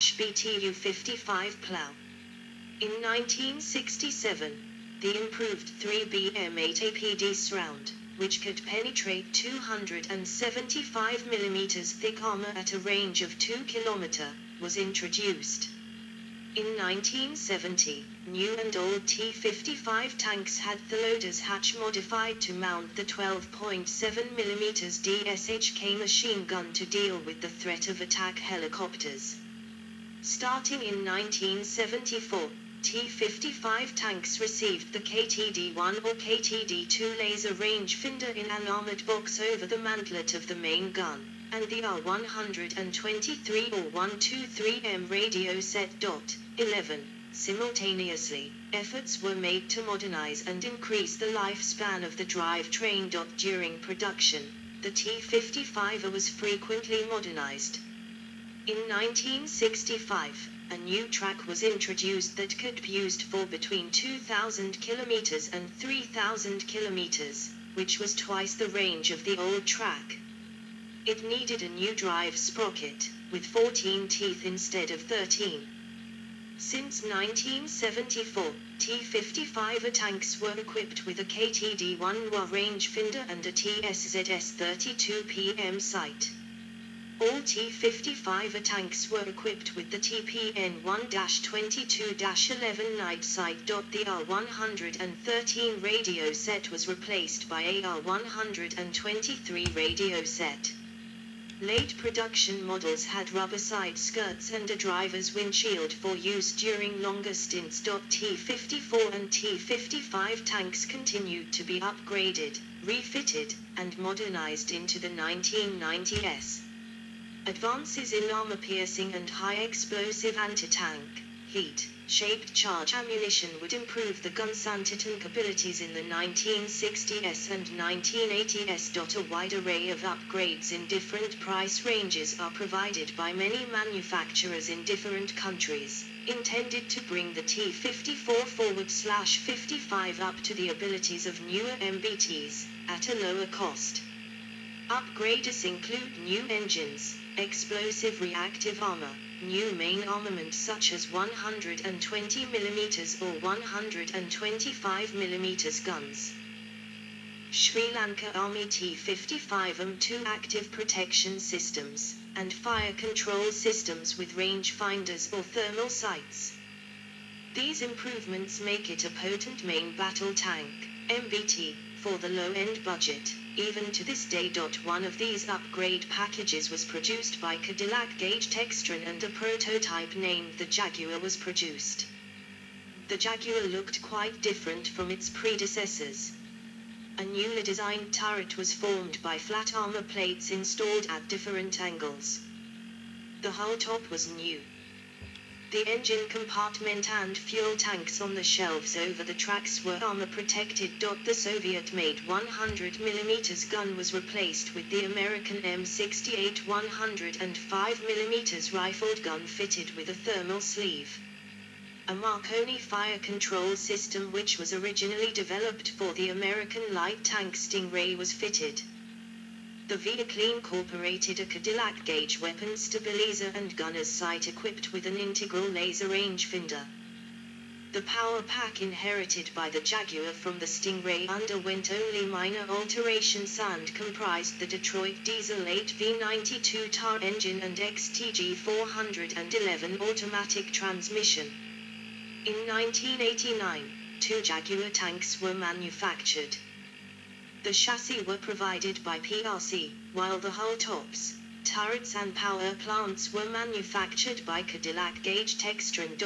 T-55 plow. In 1967, the improved 3BM8 APD surround, which could penetrate 275 mm thick armor at a range of 2 km, was introduced. In 1970, new and old T-55 tanks had the loader's hatch modified to mount the 12.7 mm DSHK machine gun to deal with the threat of attack helicopters. Starting in 1974, T-55 tanks received the KTD-1 or KTD-2 laser rangefinder in an armored box over the mantlet of the main gun, and the R-123 or 123M radio set. 11. Simultaneously, efforts were made to modernize and increase the lifespan of the drivetrain. During production, the T-55 was frequently modernized. In 1965, a new track was introduced that could be used for between 2,000 km and 3,000 km, which was twice the range of the old track. It needed a new drive sprocket, with 14 teeth instead of 13. Since 1974, T-55 tanks were equipped with a KTD-1 WA rangefinder and a TSZS-32PM sight. All T-55 tanks were equipped with the TPN-1-22-11 night sight. The R-113 radio set was replaced by a R-123 radio set. Late production models had rubber side skirts and a driver's windshield for use during longer stints. T-54 and T-55 tanks continued to be upgraded, refitted, and modernized into the 1990s. Advances in armor-piercing and high-explosive anti-tank, heat-shaped charge ammunition would improve the gun's anti-tank abilities in the 1960s and 1980s. A wide array of upgrades in different price ranges are provided by many manufacturers in different countries, intended to bring the T-54/55 up to the abilities of newer MBTs, at a lower cost. Upgrades include new engines, explosive reactive armor, new main armament such as 120 mm or 125 mm guns. Sri Lanka Army T-55 2 active protection systems, and fire control systems with rangefinders or thermal sights. These improvements make it a potent main battle tank, MBT, for the low-end budget. Even to this day. One of these upgrade packages was produced by Cadillac Gage Textron and a prototype named the Jaguar was produced. The Jaguar looked quite different from its predecessors. A newly designed turret was formed by flat armor plates installed at different angles. The hull top was new. The engine compartment and fuel tanks on the shelves over the tracks were armor protected. The Soviet-made 100 mm gun was replaced with the American M68 105 mm rifled gun fitted with a thermal sleeve. A Marconi fire control system, which was originally developed for the American light tank Stingray, was fitted. The vehicle incorporated a Cadillac Gage weapon stabilizer and gunner's sight equipped with an integral laser rangefinder. The power pack inherited by the Jaguar from the Stingray underwent only minor alterations and comprised the Detroit Diesel 8V92 TAR engine and XTG 411 automatic transmission. In 1989, 2 Jaguar tanks were manufactured. The chassis were provided by PRC, while the hull tops, turrets and power plants were manufactured by Cadillac Gage Textron.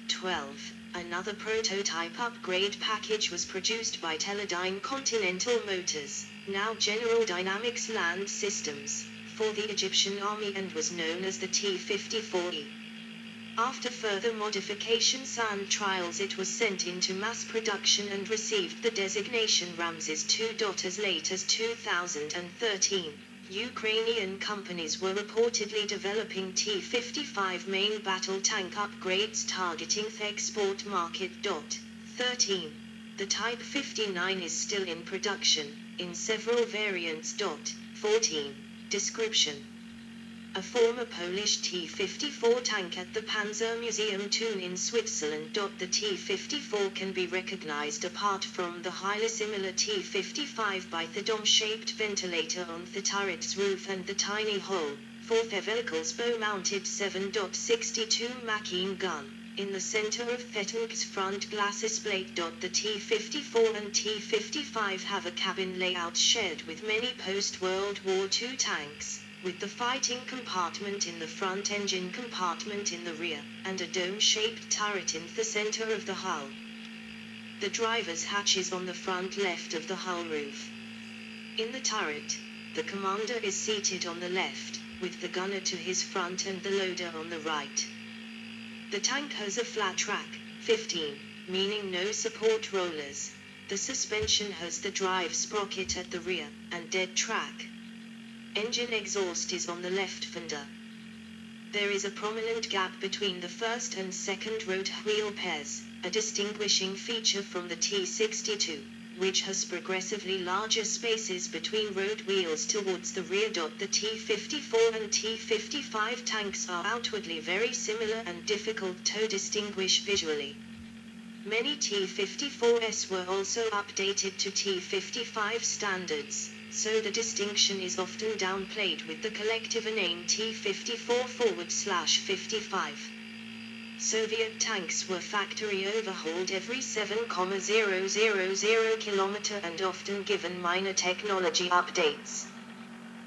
12. Another prototype upgrade package was produced by Teledyne Continental Motors, now General Dynamics Land Systems, for the Egyptian Army and was known as the T-54E. After further modifications and trials, it was sent into mass production and received the designation Ramses II. As late as 2013, Ukrainian companies were reportedly developing T-55 main battle tank upgrades targeting the export market. 13. The Type 59 is still in production, in several variants. 14. Description. a former Polish T-54 tank at the Panzer Museum Thun in Switzerland. The T-54 can be recognized apart from the highly similar T-55 by the dome-shaped ventilator on the turret's roof and the tiny hole, for the vehicle's bow-mounted 7.62 machine gun, in the center of the tank's front glacis plate. The T-54 and T-55 have a cabin layout shared with many post-World War II tanks, with the fighting compartment in the front, engine compartment in the rear, and a dome-shaped turret in the center of the hull. The driver's hatch is on the front left of the hull roof. In the turret, the commander is seated on the left, with the gunner to his front and the loader on the right. The tank has a flat track, 15, meaning no support rollers. The suspension has the drive sprocket at the rear, and dead track. Engine exhaust is on the left fender. There is a prominent gap between the first and second rotor wheel pairs, a distinguishing feature from the T-62, which has progressively larger spaces between road wheels towards the rear. The T-54 and T-55 tanks are outwardly very similar and difficult to distinguish visually. Many T-54s were also updated to T-55 standards, so the distinction is often downplayed with the collective name T-54/55. Soviet tanks were factory overhauled every 7,000 km and often given minor technology updates.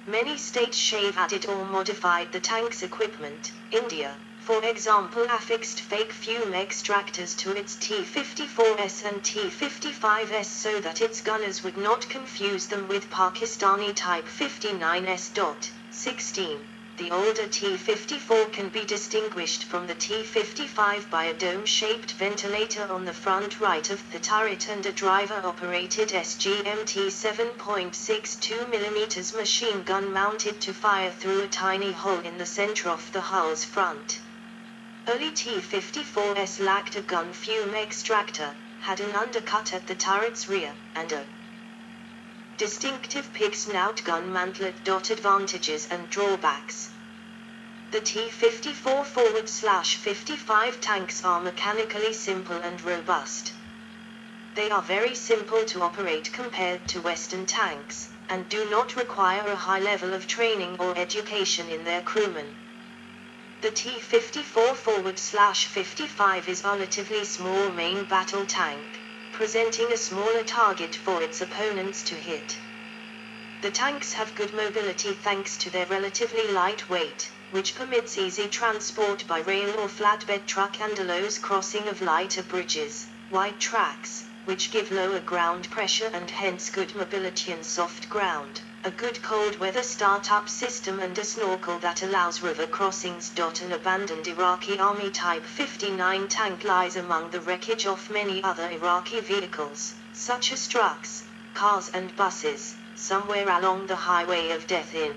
Many states have added or modified the tank's equipment. India, for example, affixed fake fume extractors to its T-54s and T-55s so that its gunners would not confuse them with Pakistani Type 59s. 16. The older T-54 can be distinguished from the T-55 by a dome-shaped ventilator on the front right of the turret and a driver-operated SGMT 7.62 mm machine gun mounted to fire through a tiny hole in the center of the hull's front. Early T-54s lacked a gun fume extractor, had an undercut at the turret's rear, and a distinctive pig snout gun mantlet. Advantages and drawbacks. The T-54/55 tanks are mechanically simple and robust. They are very simple to operate compared to Western tanks, and do not require a high level of training or education in their crewmen. The T-54/55 is a relatively small main battle tank, presenting a smaller target for its opponents to hit. The tanks have good mobility thanks to their relatively light weight, which permits easy transport by rail or flatbed truck and allows crossing of lighter bridges, wide tracks, which give lower ground pressure and hence good mobility in soft ground, a good cold weather startup system and a snorkel that allows river crossings. An abandoned Iraqi Army Type 59 tank lies among the wreckage of many other Iraqi vehicles, such as trucks, cars and buses, somewhere along the highway of death in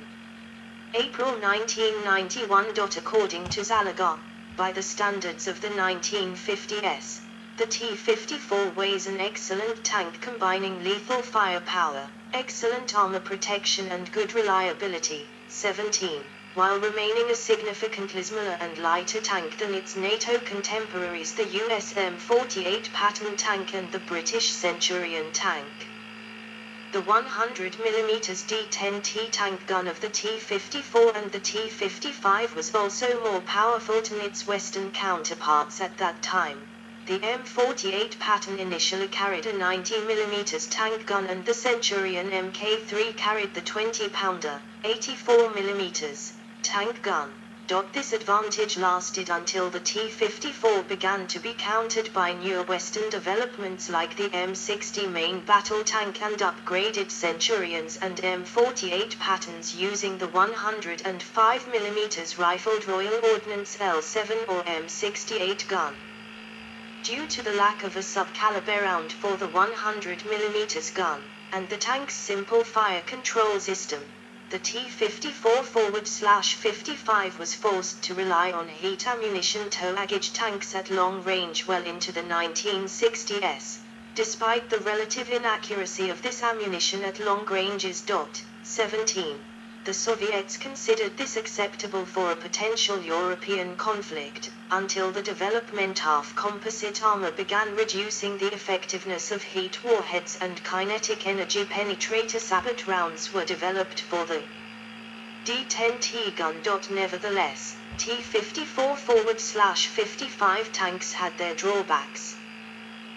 April 1991. According to Zalaga, by the standards of the 1950s, the T-54 was an excellent tank combining lethal firepower, excellent armor protection and good reliability. 17. While remaining a significantly smaller and lighter tank than its NATO contemporaries, the US M48 Patton tank and the British Centurion tank. The 100mm D10T tank gun of the T-54 and the T-55 was also more powerful than its Western counterparts at that time. The M48 Patton initially carried a 90mm tank gun and the Centurion Mk3 carried the 20-pounder, 84mm, tank gun. This advantage lasted until the T-54 began to be countered by newer Western developments like the M60 main battle tank and upgraded Centurions and M48 Pattons using the 105mm rifled Royal Ordnance L7 or M68 gun. Due to the lack of a sub-caliber round for the 100mm gun, and the tank's simple fire control system, the T-54/55 was forced to rely on heat ammunition tow-gauge tanks at long range well into the 1960s, despite the relative inaccuracy of this ammunition at long ranges. 17. The Soviets considered this acceptable for a potential European conflict, until the development of composite armor began reducing the effectiveness of heat warheads and kinetic energy penetrator sabot rounds were developed for the D-10T gun. Nevertheless, T-54/55 tanks had their drawbacks.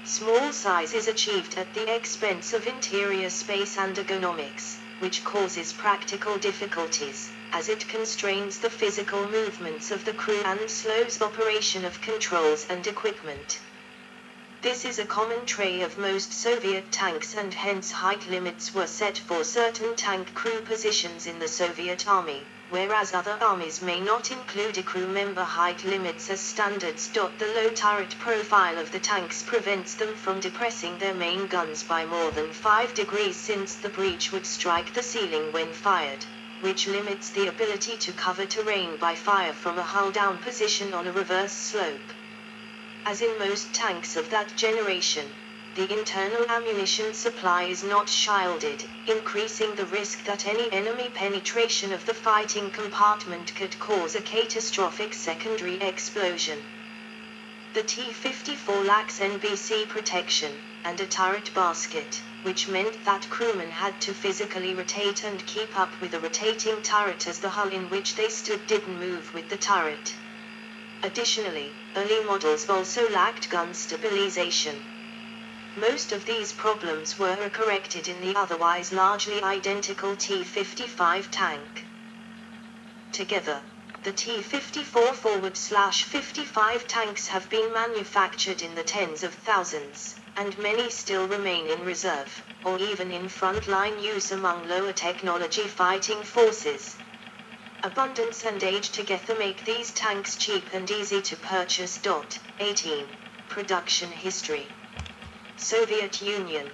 Small size is achieved at the expense of interior space and ergonomics, which causes practical difficulties, as it constrains the physical movements of the crew and slows operation of controls and equipment. This is a common trait of most Soviet tanks, and hence height limits were set for certain tank crew positions in the Soviet Army, whereas other armies may not include a crew member height limits as standards. The low turret profile of the tanks prevents them from depressing their main guns by more than 5 degrees, since the breech would strike the ceiling when fired, which limits the ability to cover terrain by fire from a hull-down position on a reverse slope. As in most tanks of that generation, the internal ammunition supply is not shielded, increasing the risk that any enemy penetration of the fighting compartment could cause a catastrophic secondary explosion. The T-54 lacks NBC protection, and a turret basket, which meant that crewmen had to physically rotate and keep up with the rotating turret, as the hull in which they stood didn't move with the turret. Additionally, early models also lacked gun stabilization. Most of these problems were corrected in the otherwise largely identical T-55 tank. Together, the T-54/55 tanks have been manufactured in the tens of thousands, and many still remain in reserve, or even in front-line use among lower technology fighting forces. Abundance and age together make these tanks cheap and easy to purchase. 18. Production history. Soviet Union.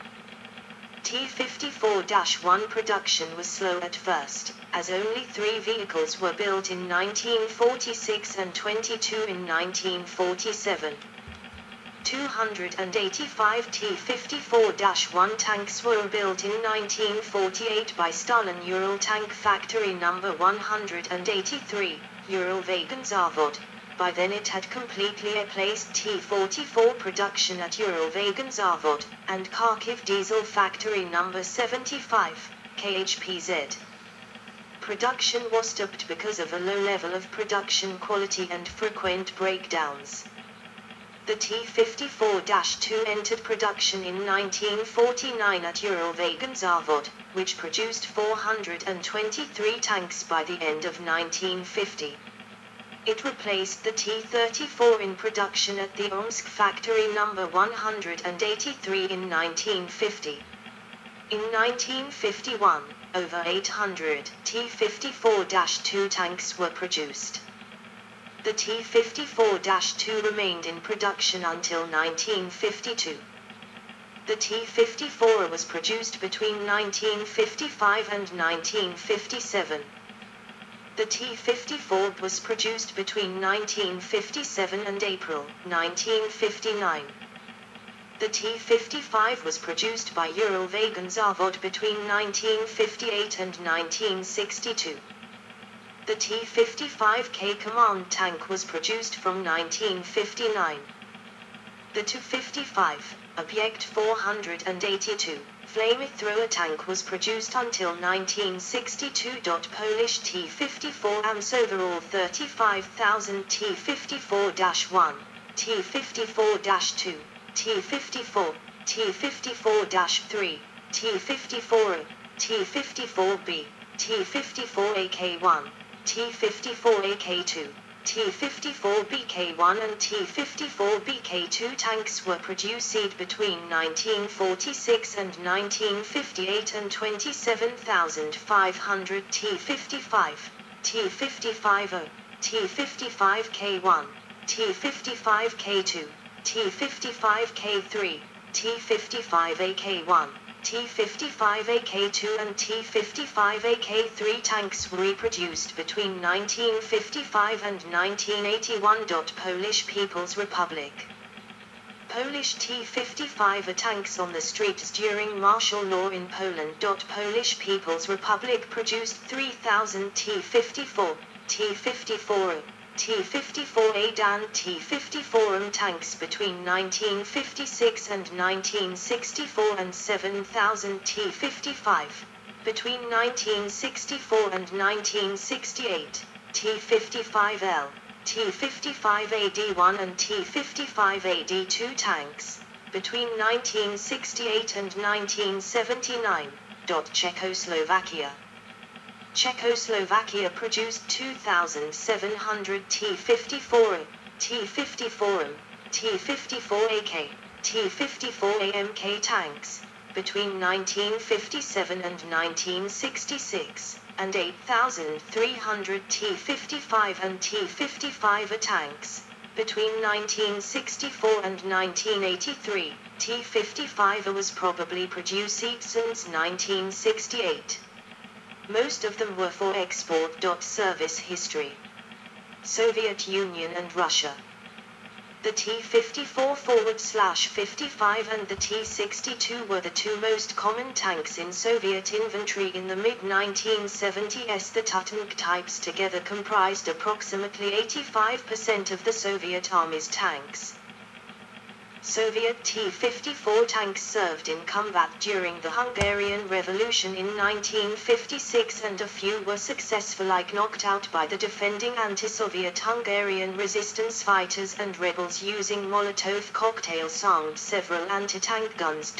T-54-1 production was slow at first, as only 3 vehicles were built in 1946 and 22 in 1947. 285 T-54-1 tanks were built in 1948 by Stalin Ural Tank Factory No. 183, Uralvagonzavod. By then it had completely replaced T-44 production at Uralvagonzavod, and Kharkiv Diesel Factory No. 75, KHPZ. Production was stopped because of a low level of production quality and frequent breakdowns. The T-54-2 entered production in 1949 at Uralvagonzavod, which produced 423 tanks by the end of 1950. It replaced the T-34 in production at the Omsk Factory No. 183 in 1950. In 1951, over 800 T-54-2 tanks were produced. The T-54-2 remained in production until 1952. The T-54 was produced between 1955 and 1957. The T-54 was produced between 1957 and April 1959. The T-55 was produced by Uralvagonzavod between 1958 and 1962. The T-55K command tank was produced from 1959. The Tu-55, Object 482, flamethrower tank was produced until 1962. Polish T-54 AMS overall 35,000 T-54-1, T-54-2, T-54, T-54-3, T-54A, T-54B, T-54AK1, T-54AK2, T-54BK1 and T-54BK2 tanks were produced between 1946 and 1958, and 27,500 T-55, T-55O, T-55K1, T-55K2, T-55K3, T-55AK1, T-55AK2 and T-55AK3 tanks were reproduced between 1955 and 1981. Polish People's Republic. Polish T-55 tanks on the streets during martial law in Poland. Polish People's Republic produced 3,000 T-54, T-54, T-54A and T-54M tanks between 1956 and 1964 and 7,000 T-55 between 1964 and 1968, T-55L, T-55AD1 and T-55AD2 tanks between 1968 and 1979. Czechoslovakia produced 2,700 T-54, T-54M, T-54AK, T-54AMK tanks between 1957 and 1966, and 8,300 T-55 and T-55A tanks between 1964 and 1983. T-55A was probably produced since 1968. Most of them were for export. Service history: Soviet Union and Russia. The T-54/55 and the T-62 were the two most common tanks in Soviet inventory in the mid-1970s. The two tank types together comprised approximately 85% of the Soviet Army's tanks. Soviet T-54 tanks served in combat during the Hungarian Revolution in 1956, and a few were successfully knocked out by the defending anti-Soviet Hungarian resistance fighters and rebels using Molotov cocktails armed several anti-tank guns.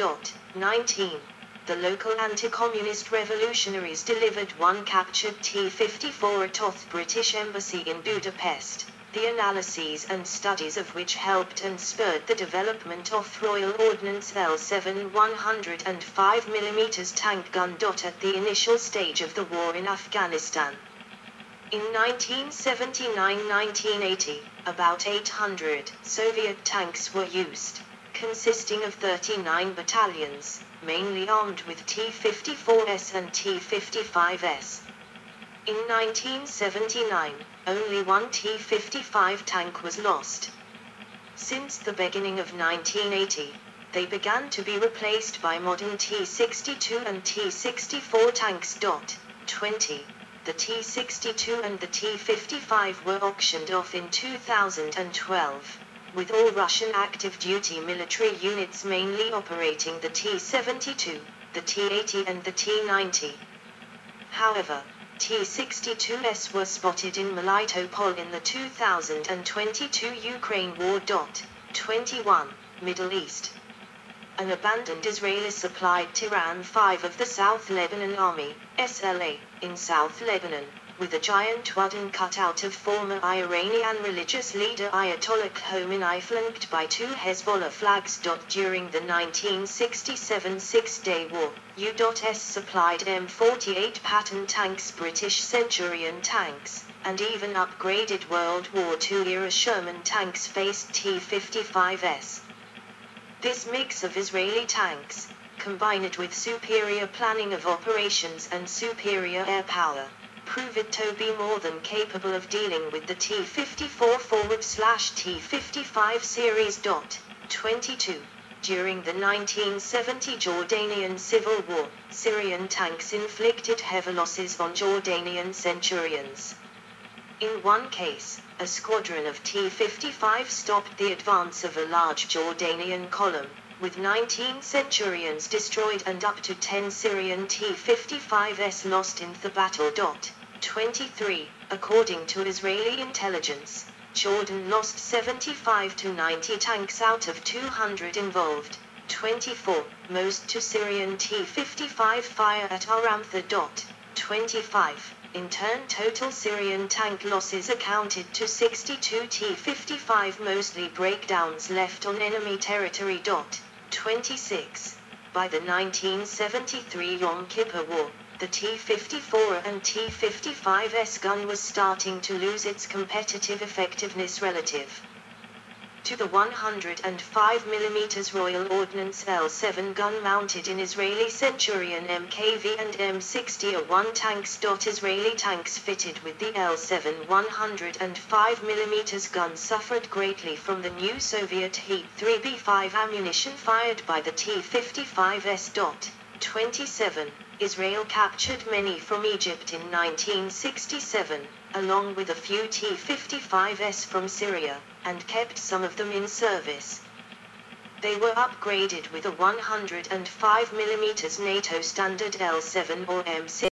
19. The local anti-communist revolutionaries delivered one captured T-54 at the British Embassy in Budapest, the analyses and studies of which helped and spurred the development of Royal Ordnance L7 105mm tank gun. At the initial stage of the war in Afghanistan, in 1979-1980, about 800 Soviet tanks were used, consisting of 39 battalions, mainly armed with T-54s and T-55s. In 1979, only one T-55 tank was lost. Since the beginning of 1980, they began to be replaced by modern T-62 and T-64 tanks. 20. The T-62 and the T-55 were auctioned off in 2012, with all Russian active-duty military units mainly operating the T-72, the T-80 and the T-90. However, T-62s were spotted in Melitopol in the 2022 Ukraine War. 21. Middle East. An abandoned Israeli-supplied Tiran 5 of the South Lebanon Army, SLA, in South Lebanon, with a giant wooden cutout of former Iranian religious leader Ayatollah Khomeini flanked by two Hezbollah flags. During the 1967 Six-Day War, U.S. supplied M48 Patton tanks, British Centurion tanks, and even upgraded World War II-era Sherman tanks faced T-55s. This mix of Israeli tanks, combined with superior planning of operations and superior air power, proved to be more than capable of dealing with the T-54/T-55 series. 22. During the 1970 Jordanian Civil War, Syrian tanks inflicted heavy losses on Jordanian Centurions. In one case, a squadron of T-55 stopped the advance of a large Jordanian column, with 19 Centurions destroyed and up to 10 Syrian T-55s lost in the battle. 23. According to Israeli intelligence, Jordan lost 75 to 90 tanks out of 200 involved. 24. Most to Syrian T-55 fire at Aramtha. 25. In turn, total Syrian tank losses accounted to 62 T-55, mostly breakdowns left on enemy territory. 26. By the 1973 Yom Kippur War, the T-54 and T-55s gun was starting to lose its competitive effectiveness relative to the 105mm Royal Ordnance L7 gun mounted in Israeli Centurion MKV and M60A1 tanks. Israeli tanks fitted with the L7 105mm gun suffered greatly from the new Soviet T-55 ammunition fired by the T-55s. 27. Israel captured many from Egypt in 1967, along with a few T-55s from Syria, and kept some of them in service. They were upgraded with a 105mm NATO standard L7 or M6